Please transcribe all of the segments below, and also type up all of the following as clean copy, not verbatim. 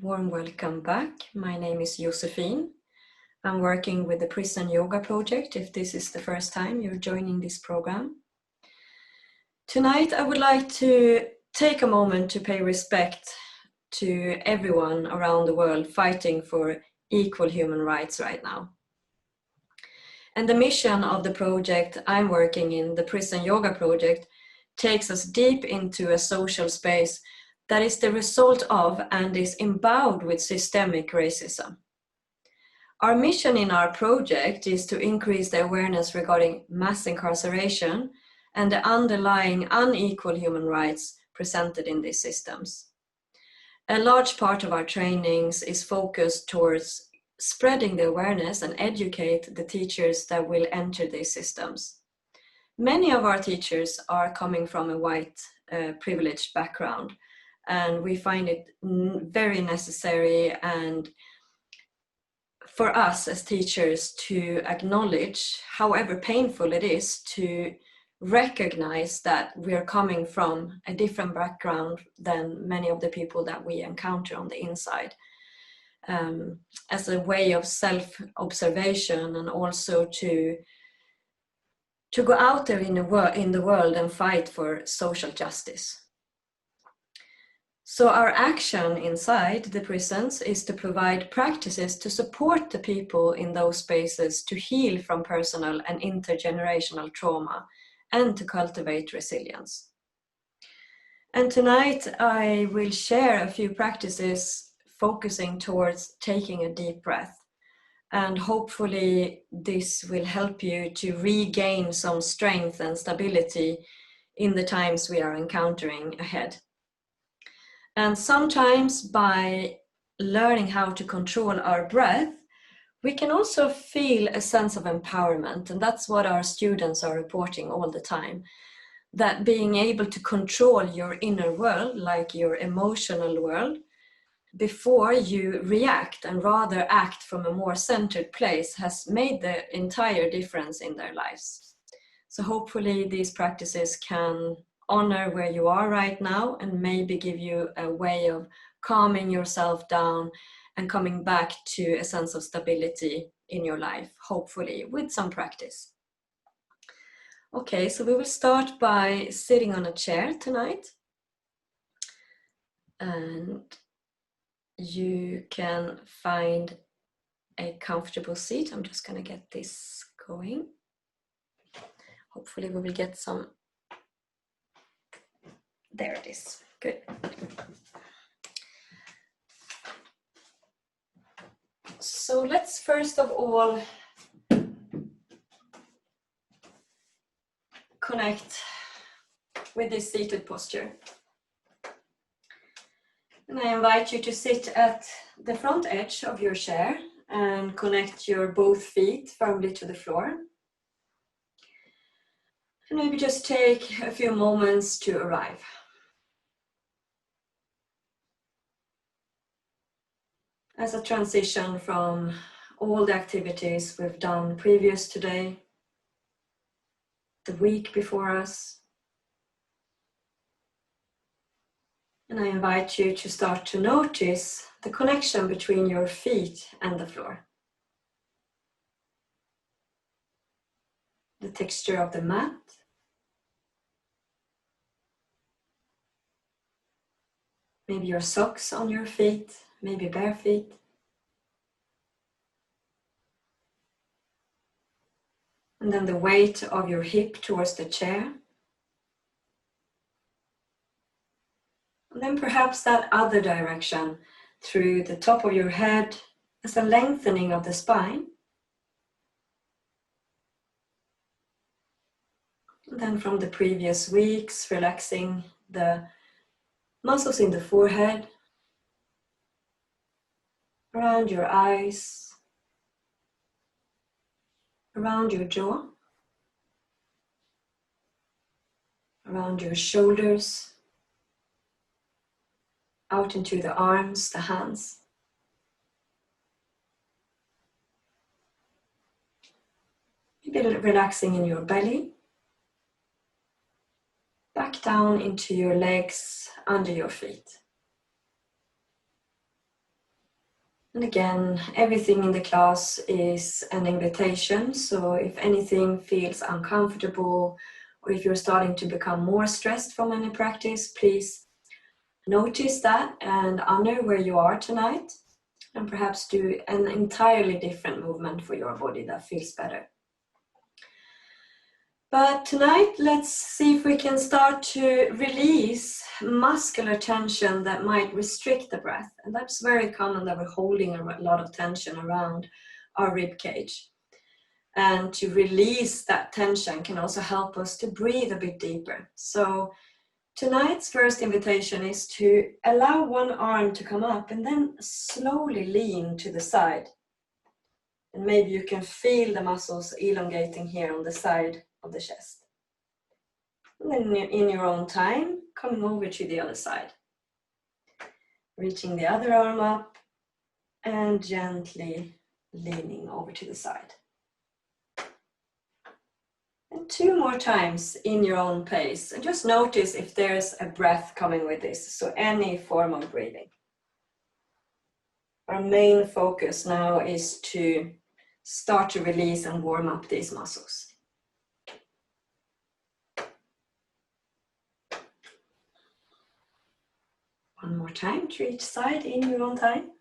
Warm welcome back. My name is Josefin. I'm working with the Prison Yoga Project, if this is the first time you're joining this program. Tonight I would like to take a moment to pay respect to everyone around the world fighting for equal human rights right now. And the mission of the project I'm working in, the Prison Yoga Project, takes us deep into a social space that is the result of and is endowed with systemic racism. Our mission in our project is to increase the awareness regarding mass incarceration and the underlying unequal human rights presented in these systems. A large part of our trainings is focused towards spreading the awareness and educate the teachers that will enter these systems. Many of our teachers are coming from a white privileged background, and we find it very necessary and for us as teachers to acknowledge, however painful it is, to recognize that we are coming from a different background than many of the people that we encounter on the inside, as a way of self-observation and also to go out there in the world and fight for social justice. So our action inside the prisons is to provide practices to support the people in those spaces to heal from personal and intergenerational trauma and to cultivate resilience. And tonight I will share a few practices focusing towards taking a deep breath. And hopefully this will help you to regain some strength and stability in the times we are encountering ahead. And sometimes by learning how to control our breath, we can also feel a sense of empowerment. And that's what our students are reporting all the time. That being able to control your inner world, like your emotional world, before you react and rather act from a more centered place has made the entire difference in their lives. So hopefully these practices can honor where you are right now and maybe give you a way of calming yourself down and coming back to a sense of stability in your life, hopefully with some practice. Okay, so we will start by sitting on a chair tonight. And you can find a comfortable seat. I'm just going to get this going. Hopefully we will get some. There it is. Good. So let's first of all connect with this seated posture. And I invite you to sit at the front edge of your chair and connect your both feet firmly to the floor. And maybe just take a few moments to arrive. As a transition from all the activities we've done previous today, the week before us. And I invite you to start to notice the connection between your feet and the floor. The texture of the mat. Maybe your socks on your feet, maybe bare feet. And then the weight of your hip towards the chair. And then perhaps that other direction through the top of your head as a lengthening of the spine. And then from the previous weeks, relaxing the muscles in the forehead, around your eyes, around your jaw, around your shoulders, out into the arms, the hands. Maybe relaxing in your belly. Back down into your legs, under your feet. And again, everything in the class is an invitation. So if anything feels uncomfortable, or if you're starting to become more stressed from any practice, please notice that and honor where you are tonight, and perhaps do an entirely different movement for your body that feels better. But tonight, let's see if we can start to release muscular tension that might restrict the breath. And that's very common, that we're holding a lot of tension around our rib cage. And to release that tension can also help us to breathe a bit deeper. So tonight's first invitation is to allow one arm to come up and then slowly lean to the side. And maybe you can feel the muscles elongating here on the side of the chest. And then in your own time, coming over to the other side. Reaching the other arm up and gently leaning over to the side. And 2 more times in your own pace. And just notice if there's a breath coming with this. So any form of breathing. Our main focus now is to start to release and warm up these muscles. One more time to each side in your own time.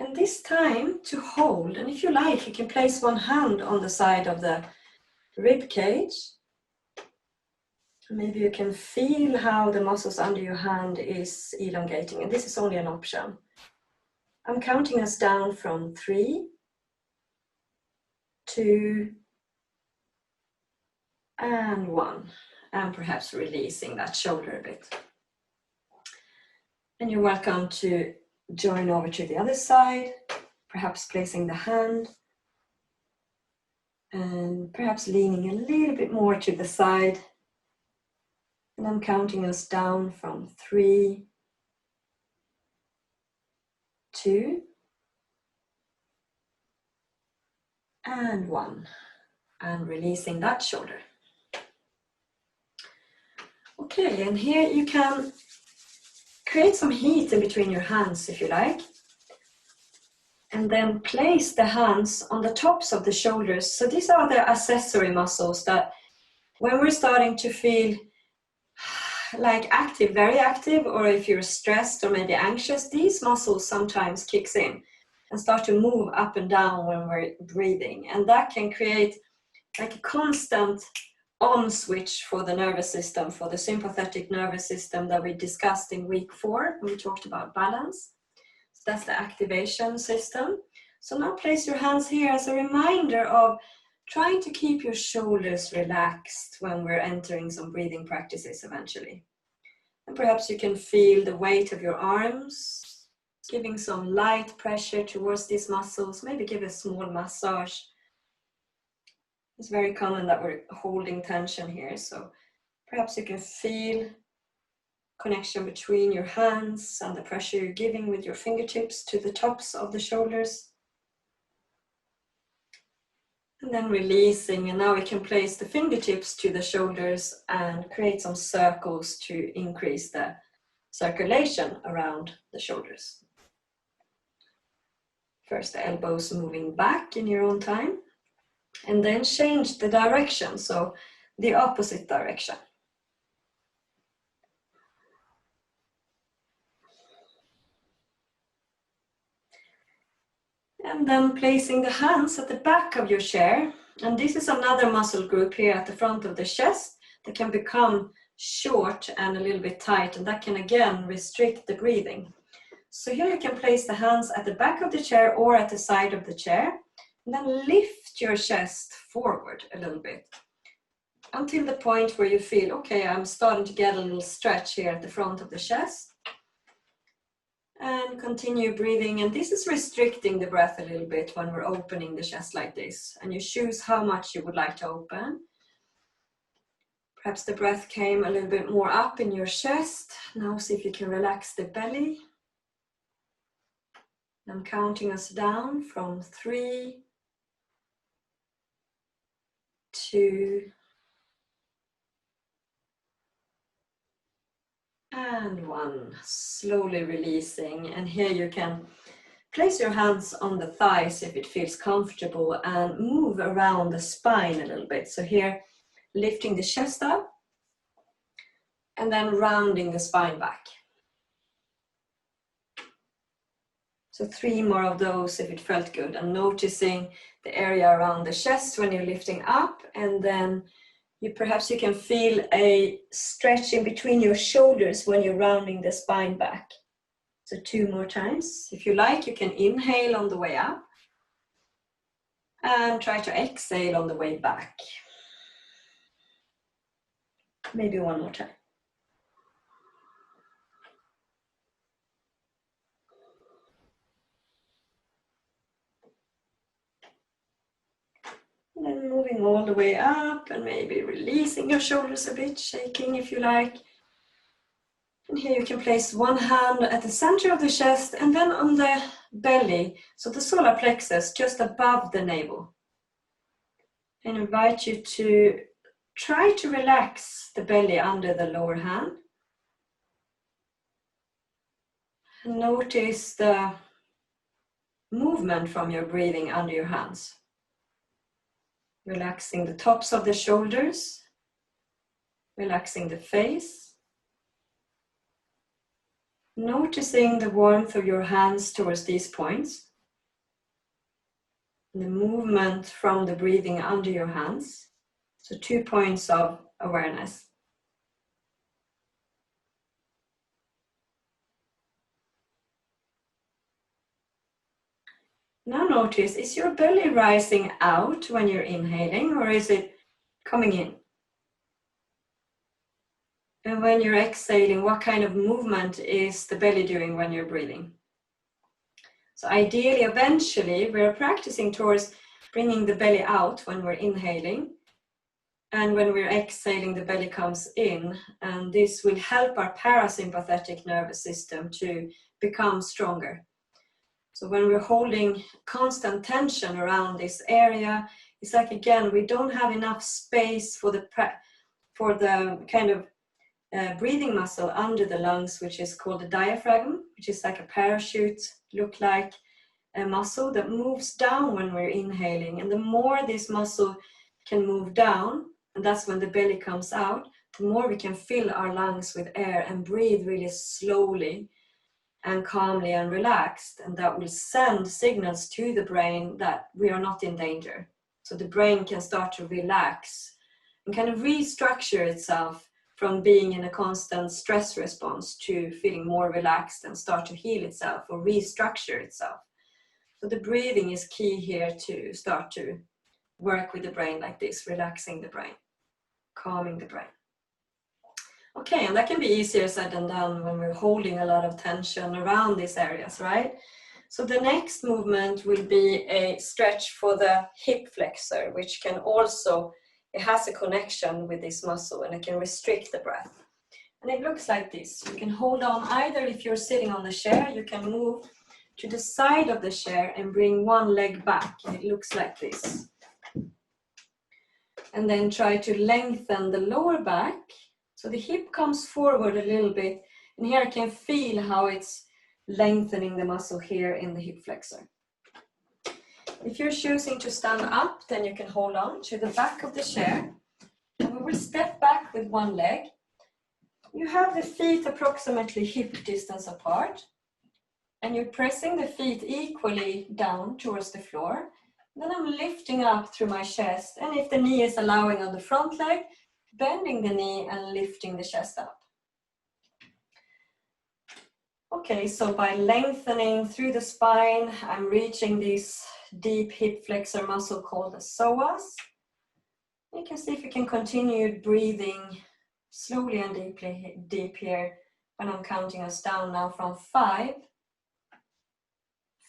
And this time to hold, and if you like, you can place one hand on the side of the rib cage. Maybe you can feel how the muscles under your hand is elongating, and this is only an option. I'm counting us down from 3, 2, and 1, and perhaps releasing that shoulder a bit. And you're welcome to join over to the other side, perhaps placing the hand, and perhaps leaning a little bit more to the side. And I'm counting us down from 3, 2, and 1, and releasing that shoulder. Okay, and here you can create some heat in between your hands if you like. And then place the hands on the tops of the shoulders. So these are the accessory muscles that when we're starting to feel like active, very active, or if you're stressed or maybe anxious, these muscles sometimes kicks in and start to move up and down when we're breathing. And that can create like a constant on switch for the nervous system, for the sympathetic nervous system that we discussed in week 4 when we talked about balance. So that's the activation system. So now place your hands here as a reminder of trying to keep your shoulders relaxed when we're entering some breathing practices eventually. And perhaps you can feel the weight of your arms, giving some light pressure towards these muscles, maybe give a small massage. It's very common that we're holding tension here, so perhaps you can feel connection between your hands and the pressure you're giving with your fingertips to the tops of the shoulders. And then releasing, and now we can place the fingertips to the shoulders and create some circles to increase the circulation around the shoulders. First the elbows moving back in your own time, and then change the direction, so the opposite direction. And then placing the hands at the back of your chair. And this is another muscle group here at the front of the chest that can become short and a little bit tight, and that can again restrict the breathing. So here you can place the hands at the back of the chair or at the side of the chair, and then lift your chest forward a little bit until the point where you feel, okay, I'm starting to get a little stretch here at the front of the chest. And continue breathing, and this is restricting the breath a little bit when we're opening the chest like this, and you choose how much you would like to open. Perhaps the breath came a little bit more up in your chest. Now see if you can relax the belly. I'm counting us down from 3, 2, and 1. Slowly releasing, and here you can place your hands on the thighs if it feels comfortable and move around the spine a little bit. So here, lifting the chest up and then rounding the spine back. So 3 more of those if it felt good, and noticing the area around the chest when you're lifting up, and then perhaps you can feel a stretch in between your shoulders when you're rounding the spine back. So 2 more times. If you like, you can inhale on the way up and try to exhale on the way back. Maybe 1 more time. And then moving all the way up and maybe releasing your shoulders a bit, shaking if you like. And here you can place one hand at the center of the chest and then on the belly, so the solar plexus just above the navel. And invite you to try to relax the belly under the lower hand. And notice the movement from your breathing under your hands. Relaxing the tops of the shoulders, relaxing the face. Noticing the warmth of your hands towards these points. The movement from the breathing under your hands. So 2 points of awareness. Now notice, is your belly rising out when you're inhaling, or is it coming in? And when you're exhaling, what kind of movement is the belly doing when you're breathing? So ideally, eventually, we're practicing towards bringing the belly out when we're inhaling. And when we're exhaling, the belly comes in. And this will help our parasympathetic nervous system to become stronger. So when we're holding constant tension around this area, it's like, again, we don't have enough space for the kind of breathing muscle under the lungs, which is called the diaphragm, which is like a parachute, look like a muscle that moves down when we're inhaling. And the more this muscle can move down, and that's when the belly comes out, the more we can fill our lungs with air and breathe really slowly and calmly and relaxed. And that will send signals to the brain that we are not in danger. So the brain can start to relax and kind of restructure itself from being in a constant stress response to feeling more relaxed and start to heal itself or restructure itself. So the breathing is key here to start to work with the brain like this, relaxing the brain, calming the brain. Okay, and that can be easier said than done when we're holding a lot of tension around these areas, right? So the next movement will be a stretch for the hip flexor, which can also, it has a connection with this muscle and it can restrict the breath. And it looks like this. You can hold on either if you're sitting on the chair, you can move to the side of the chair and bring one leg back. And it looks like this. And then try to lengthen the lower back. So the hip comes forward a little bit. And here I can feel how it's lengthening the muscle here in the hip flexor. If you're choosing to stand up, then you can hold on to the back of the chair. And we will step back with one leg. You have the feet approximately hip distance apart. And you're pressing the feet equally down towards the floor. Then I'm lifting up through my chest. And if the knee is allowing on the front leg, bending the knee and lifting the chest up. Okay, so by lengthening through the spine, I'm reaching this deep hip flexor muscle called the psoas. You can see if you can continue breathing slowly and deep here when I'm counting us down now from 5,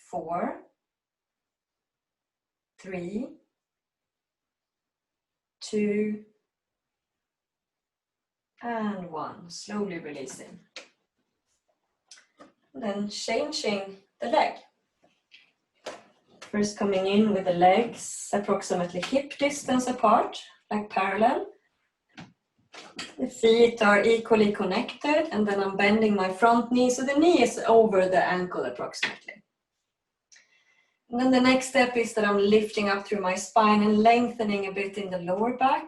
4, 3, 2, and 1. Slowly releasing. And then changing the leg. First coming in with the legs approximately hip distance apart, like parallel. The feet are equally connected, and then I'm bending my front knee, so the knee is over the ankle approximately. And then the next step is that I'm lifting up through my spine and lengthening a bit in the lower back.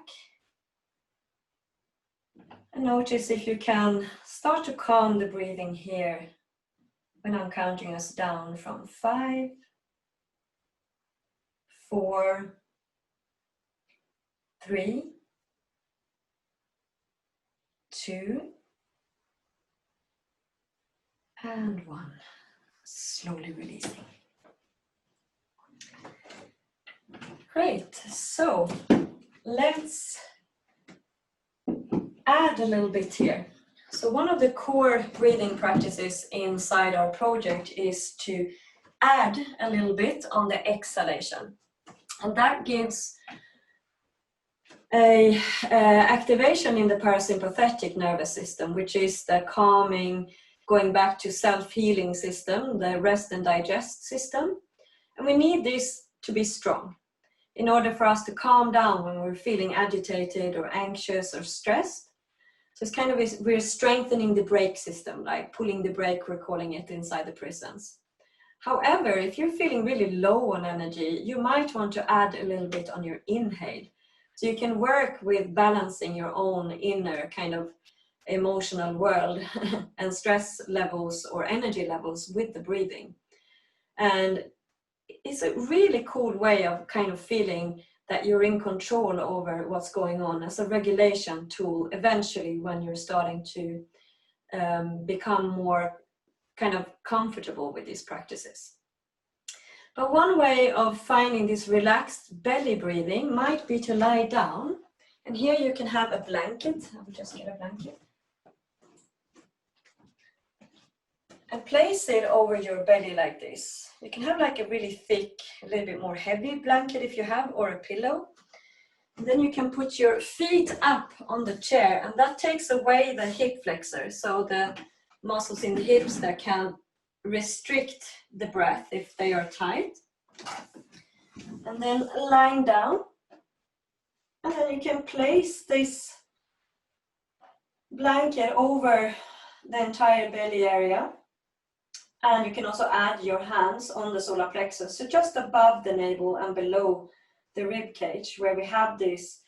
And notice if you can start to calm the breathing here when I'm counting us down from 5, 4, 3, 2, and 1. Slowly releasing. Great, so let's add a little bit here. So one of the core breathing practices inside our project is to add a little bit on the exhalation. And that gives a activation in the parasympathetic nervous system, which is the calming, going back to self-healing system, the rest and digest system. And we need this to be strong in order for us to calm down when we're feeling agitated or anxious or stressed. So it's kind of, we're strengthening the brake system, like pulling the brake, we're calling it inside the prisons. However, if you're feeling really low on energy, you might want to add a little bit on your inhale. So you can work with balancing your own inner kind of emotional world and stress levels or energy levels with the breathing. And it's a really cool way of kind of feeling that you're in control over what's going on as a regulation tool eventually when you're starting to become more kind of comfortable with these practices. But one way of finding this relaxed belly breathing might be to lie down. And here you can have a blanket. I will just get a blanket. And place it over your belly like this. You can have like a really thick, a little bit more heavy blanket if you have, or a pillow. And then you can put your feet up on the chair, and that takes away the hip flexor, so the muscles in the hips that can restrict the breath if they are tight. And then lying down, and then you can place this blanket over the entire belly area. And you can also add your hands on the solar plexus, so just above the navel and below the rib cage, where we have this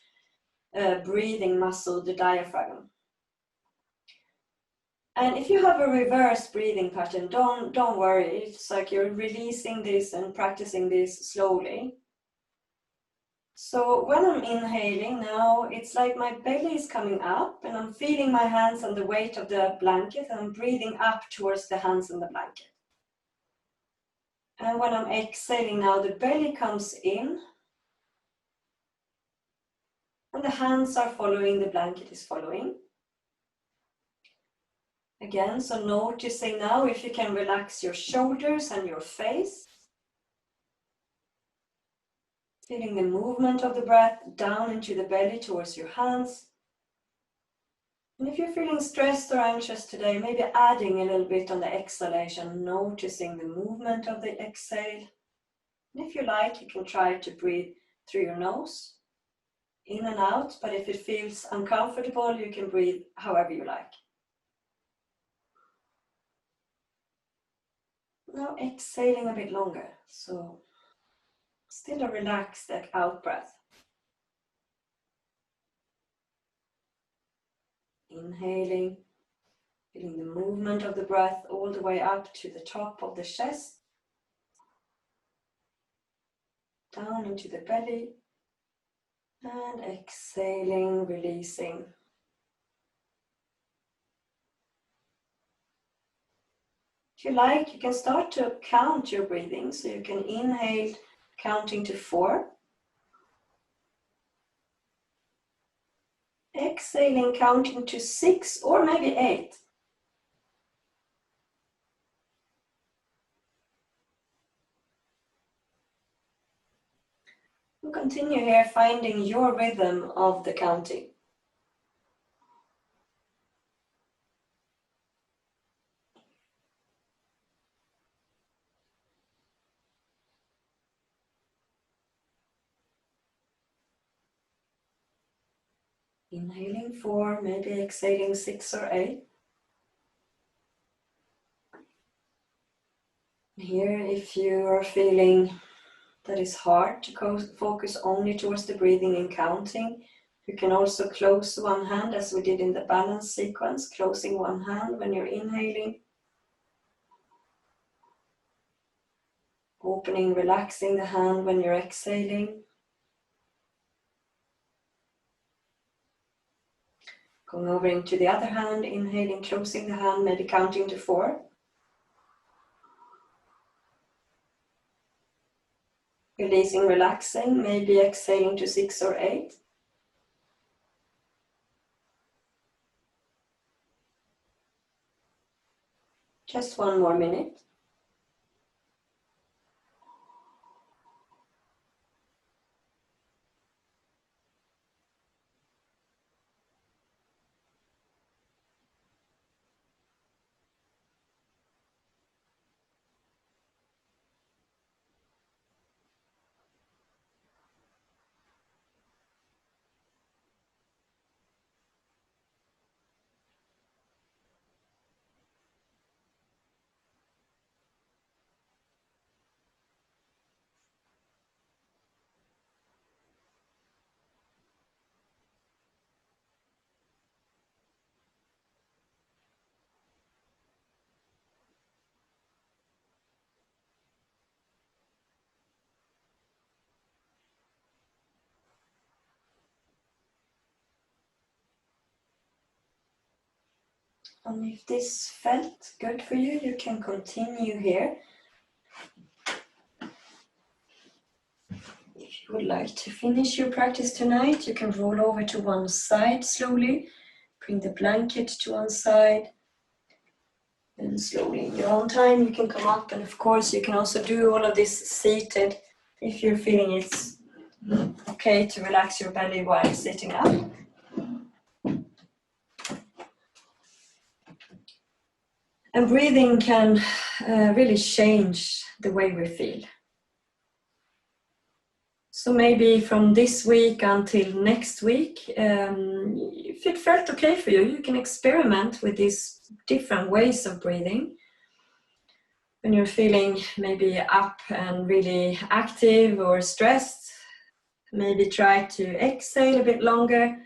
breathing muscle, the diaphragm. And if you have a reverse breathing pattern, don't worry. It's like you're releasing this and practicing this slowly. So when I'm inhaling now, it's like my belly is coming up and I'm feeling my hands and the weight of the blanket, and I'm breathing up towards the hands and the blanket. And when I'm exhaling now, the belly comes in and the hands are following, the blanket is following. Again, so noticing now if you can relax your shoulders and your face. Feeling the movement of the breath down into the belly towards your hands. And if you're feeling stressed or anxious today, maybe adding a little bit on the exhalation, noticing the movement of the exhale. And if you like, you can try to breathe through your nose, in and out, but if it feels uncomfortable, you can breathe however you like. Now exhaling a bit longer, so still a relaxed out breath. Inhaling, feeling the movement of the breath all the way up to the top of the chest, down into the belly, and exhaling, releasing. If you like, you can start to count your breathing, so you can inhale counting to 4. Exhaling counting to 6 or maybe 8. We'll continue here finding your rhythm of the counting. Inhaling 4, maybe exhaling 6 or 8. Here, if you are feeling that it's hard to focus only towards the breathing and counting, you can also close one hand as we did in the balance sequence, closing one hand when you're inhaling. Opening, relaxing the hand when you're exhaling. Going over into the other hand, inhaling, closing the hand, maybe counting to 4. Releasing, relaxing, maybe exhaling to 6 or 8. Just one more minute. And if this felt good for you, you can continue here. If you would like to finish your practice tonight, you can roll over to one side slowly. Bring the blanket to one side. And slowly, in your own time, you can come up. And of course, you can also do all of this seated if you're feeling it's okay to relax your belly while sitting up. And breathing can really change the way we feel. So maybe from this week until next week, if it felt okay for you, you can experiment with these different ways of breathing. When you're feeling maybe up and really active or stressed, maybe try to exhale a bit longer.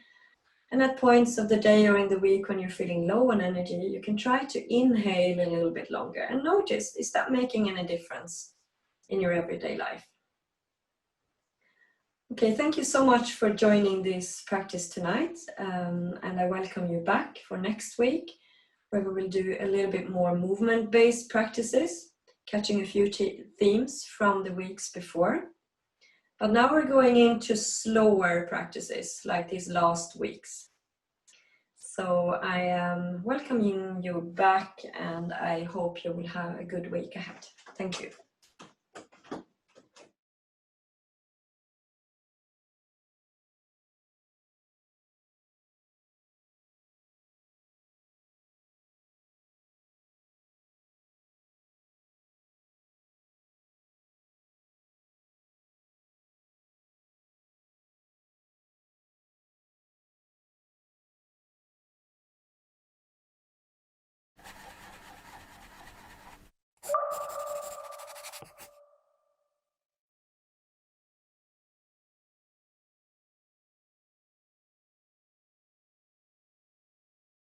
And at points of the day or in the week when you're feeling low on energy, you can try to inhale a little bit longer and notice, is that making any difference in your everyday life? Okay, thank you so much for joining this practice tonight, and I welcome you back for next week, where we will do a little bit more movement-based practices, catching a few themes from the weeks before. But now we're going into slower practices, like these last weeks. So I am welcoming you back, and I hope you will have a good week ahead. Thank you.